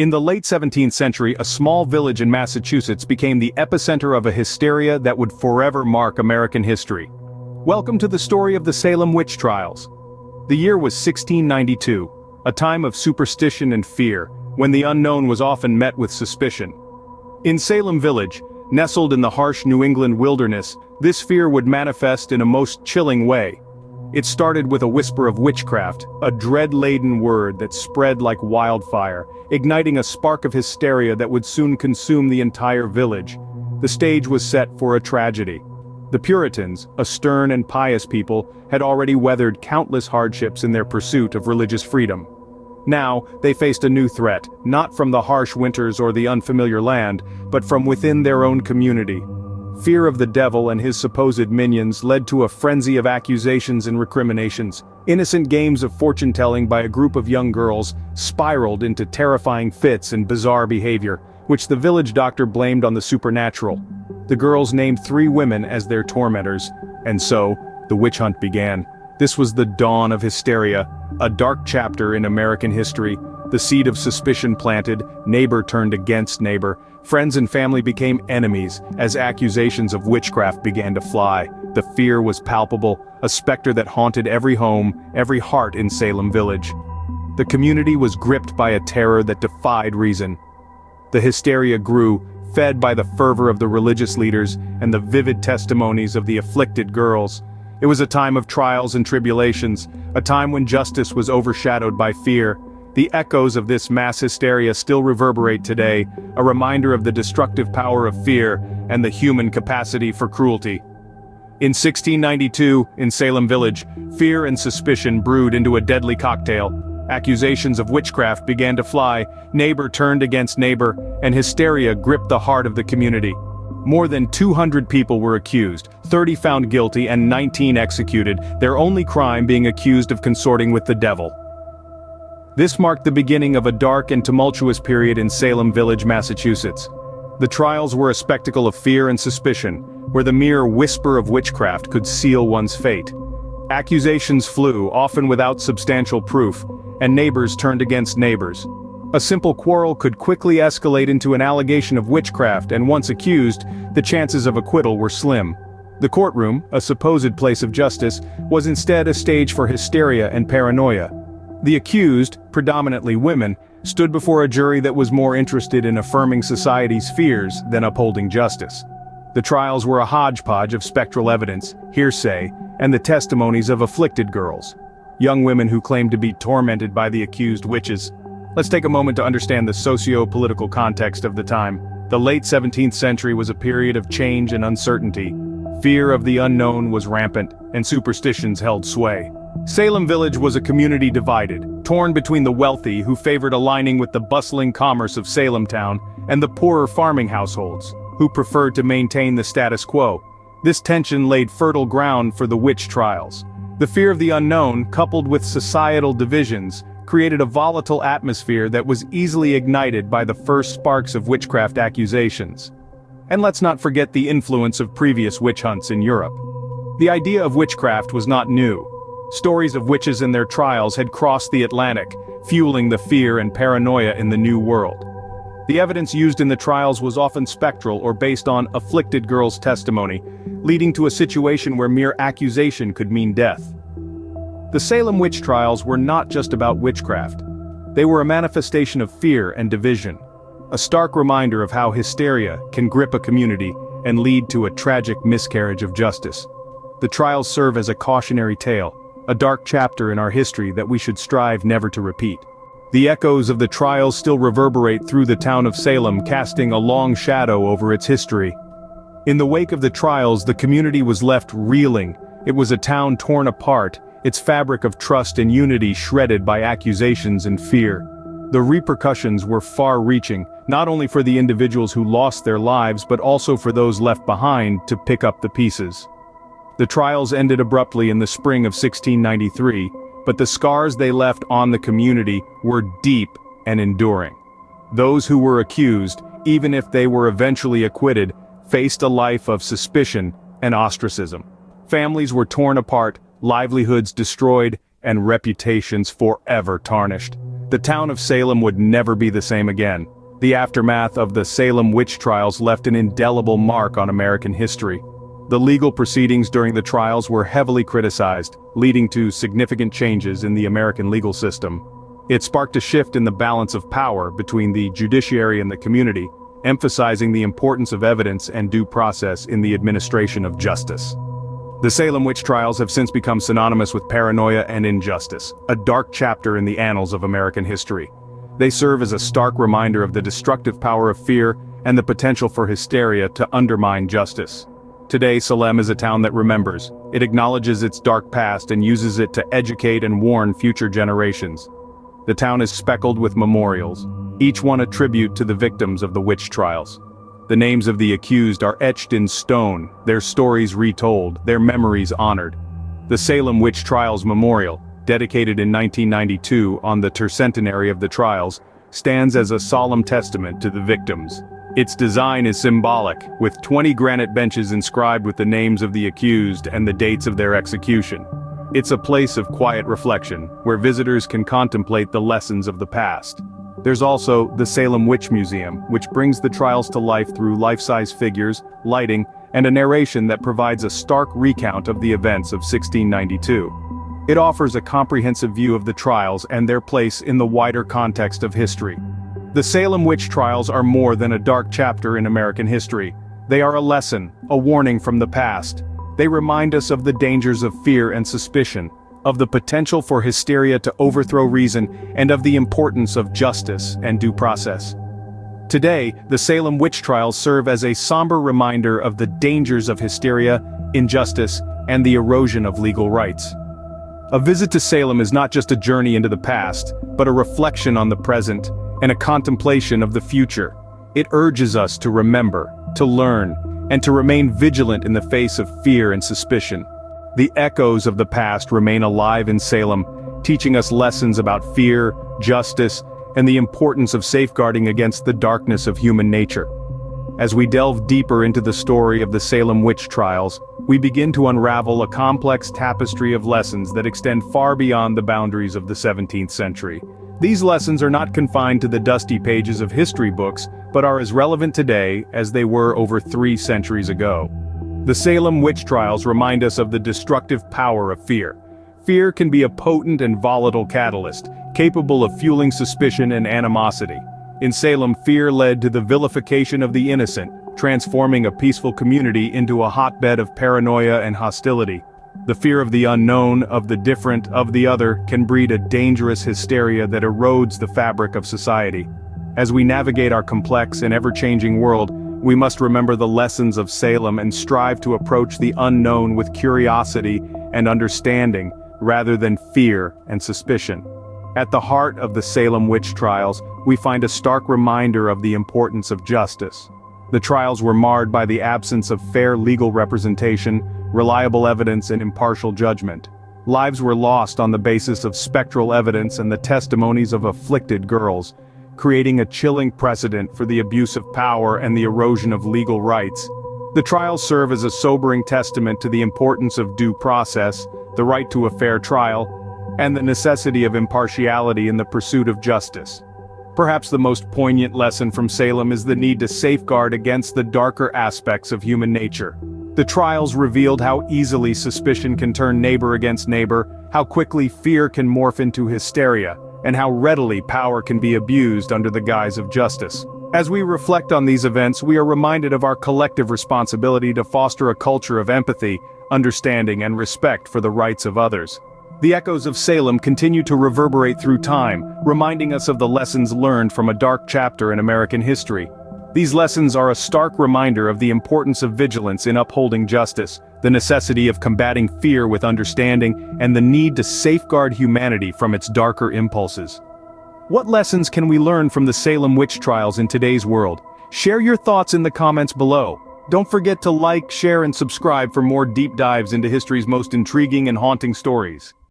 In the late 17th century, a small village in Massachusetts became the epicenter of a hysteria that would forever mark American history. Welcome to the story of the Salem Witch Trials. The year was 1692, a time of superstition and fear, when the unknown was often met with suspicion. In Salem Village, nestled in the harsh New England wilderness, this fear would manifest in a most chilling way. It started with a whisper of witchcraft, a dread-laden word that spread like wildfire, igniting a spark of hysteria that would soon consume the entire village. The stage was set for a tragedy. The Puritans, a stern and pious people, had already weathered countless hardships in their pursuit of religious freedom. Now, they faced a new threat, not from the harsh winters or the unfamiliar land, but from within their own community. Fear of the devil and his supposed minions led to a frenzy of accusations and recriminations. Innocent games of fortune-telling by a group of young girls spiraled into terrifying fits and bizarre behavior, which the village doctor blamed on the supernatural. The girls named 3 women as their tormentors, and so, the witch hunt began. This was the dawn of hysteria, a dark chapter in American history. The seed of suspicion planted, neighbor turned against neighbor, friends and family became enemies as accusations of witchcraft began to fly. The fear was palpable, a specter that haunted every home, every heart in Salem Village. The community was gripped by a terror that defied reason. The hysteria grew, fed by the fervor of the religious leaders and the vivid testimonies of the afflicted girls. It was a time of trials and tribulations, a time when justice was overshadowed by fear. The echoes of this mass hysteria still reverberate today, a reminder of the destructive power of fear and the human capacity for cruelty. In 1692, in Salem Village, fear and suspicion brewed into a deadly cocktail. Accusations of witchcraft began to fly, neighbor turned against neighbor, and hysteria gripped the heart of the community. More than 200 people were accused, 30 found guilty and 19 executed, their only crime being accused of consorting with the devil. This marked the beginning of a dark and tumultuous period in Salem Village, Massachusetts. The trials were a spectacle of fear and suspicion, where the mere whisper of witchcraft could seal one's fate. Accusations flew, often without substantial proof, and neighbors turned against neighbors. A simple quarrel could quickly escalate into an allegation of witchcraft, and once accused, the chances of acquittal were slim. The courtroom, a supposed place of justice, was instead a stage for hysteria and paranoia. The accused, predominantly women, stood before a jury that was more interested in affirming society's fears than upholding justice. The trials were a hodgepodge of spectral evidence, hearsay, and the testimonies of afflicted girls, young women who claimed to be tormented by the accused witches. Let's take a moment to understand the socio-political context of the time. The late 17th century was a period of change and uncertainty. Fear of the unknown was rampant, and superstitions held sway. Salem Village was a community divided, torn between the wealthy who favored aligning with the bustling commerce of Salem town, and the poorer farming households, who preferred to maintain the status quo. This tension laid fertile ground for the witch trials. The fear of the unknown, coupled with societal divisions, created a volatile atmosphere that was easily ignited by the first sparks of witchcraft accusations. And let's not forget the influence of previous witch hunts in Europe. The idea of witchcraft was not new. Stories of witches and their trials had crossed the Atlantic, fueling the fear and paranoia in the New World. The evidence used in the trials was often spectral or based on afflicted girls' testimony, leading to a situation where mere accusation could mean death. The Salem Witch Trials were not just about witchcraft. They were a manifestation of fear and division, a stark reminder of how hysteria can grip a community and lead to a tragic miscarriage of justice. The trials serve as a cautionary tale, a dark chapter in our history that we should strive never to repeat. The echoes of the trials still reverberate through the town of Salem, casting a long shadow over its history. In the wake of the trials, the community was left reeling. It was a town torn apart, its fabric of trust and unity shredded by accusations and fear. The repercussions were far-reaching, not only for the individuals who lost their lives but also for those left behind to pick up the pieces. The trials ended abruptly in the spring of 1693, but the scars they left on the community were deep and enduring. Those who were accused, even if they were eventually acquitted, faced a life of suspicion and ostracism. Families were torn apart, livelihoods destroyed, and reputations forever tarnished. The town of Salem would never be the same again. The aftermath of the Salem Witch Trials left an indelible mark on American history. The legal proceedings during the trials were heavily criticized, leading to significant changes in the American legal system. It sparked a shift in the balance of power between the judiciary and the community, emphasizing the importance of evidence and due process in the administration of justice. The Salem Witch Trials have since become synonymous with paranoia and injustice, a dark chapter in the annals of American history. They serve as a stark reminder of the destructive power of fear and the potential for hysteria to undermine justice. Today, Salem is a town that remembers. It acknowledges its dark past and uses it to educate and warn future generations. The town is speckled with memorials, each one a tribute to the victims of the witch trials. The names of the accused are etched in stone, their stories retold, their memories honored. The Salem Witch Trials Memorial, dedicated in 1992 on the tercentenary of the trials, stands as a solemn testament to the victims. Its design is symbolic, with 20 granite benches inscribed with the names of the accused and the dates of their execution. It's a place of quiet reflection, where visitors can contemplate the lessons of the past. There's also the Salem Witch Museum, which brings the trials to life through life-size figures, lighting, and a narration that provides a stark recount of the events of 1692. It offers a comprehensive view of the trials and their place in the wider context of history. The Salem Witch Trials are more than a dark chapter in American history. They are a lesson, a warning from the past. They remind us of the dangers of fear and suspicion, of the potential for hysteria to overthrow reason, and of the importance of justice and due process. Today, the Salem Witch Trials serve as a somber reminder of the dangers of hysteria, injustice, and the erosion of legal rights. A visit to Salem is not just a journey into the past, but a reflection on the present, and a contemplation of the future. It urges us to remember, to learn, and to remain vigilant in the face of fear and suspicion. The echoes of the past remain alive in Salem, teaching us lessons about fear, justice, and the importance of safeguarding against the darkness of human nature. As we delve deeper into the story of the Salem Witch Trials, we begin to unravel a complex tapestry of lessons that extend far beyond the boundaries of the 17th century. These lessons are not confined to the dusty pages of history books, but are as relevant today as they were over 3 centuries ago. The Salem Witch Trials remind us of the destructive power of fear. Fear can be a potent and volatile catalyst, capable of fueling suspicion and animosity. In Salem, fear led to the vilification of the innocent, transforming a peaceful community into a hotbed of paranoia and hostility. The fear of the unknown, of the different, of the other, can breed a dangerous hysteria that erodes the fabric of society. As we navigate our complex and ever-changing world, we must remember the lessons of Salem and strive to approach the unknown with curiosity and understanding, rather than fear and suspicion. At the heart of the Salem Witch Trials, we find a stark reminder of the importance of justice. The trials were marred by the absence of fair legal representation, reliable evidence, and impartial judgment. Lives were lost on the basis of spectral evidence and the testimonies of afflicted girls, creating a chilling precedent for the abuse of power and the erosion of legal rights. The trials serve as a sobering testament to the importance of due process, the right to a fair trial, and the necessity of impartiality in the pursuit of justice. Perhaps the most poignant lesson from Salem is the need to safeguard against the darker aspects of human nature. The trials revealed how easily suspicion can turn neighbor against neighbor, how quickly fear can morph into hysteria, and how readily power can be abused under the guise of justice. As we reflect on these events, we are reminded of our collective responsibility to foster a culture of empathy, understanding, and respect for the rights of others. The echoes of Salem continue to reverberate through time, reminding us of the lessons learned from a dark chapter in American history. These lessons are a stark reminder of the importance of vigilance in upholding justice, the necessity of combating fear with understanding, and the need to safeguard humanity from its darker impulses. What lessons can we learn from the Salem Witch Trials in today's world? Share your thoughts in the comments below. Don't forget to like, share, and subscribe for more deep dives into history's most intriguing and haunting stories.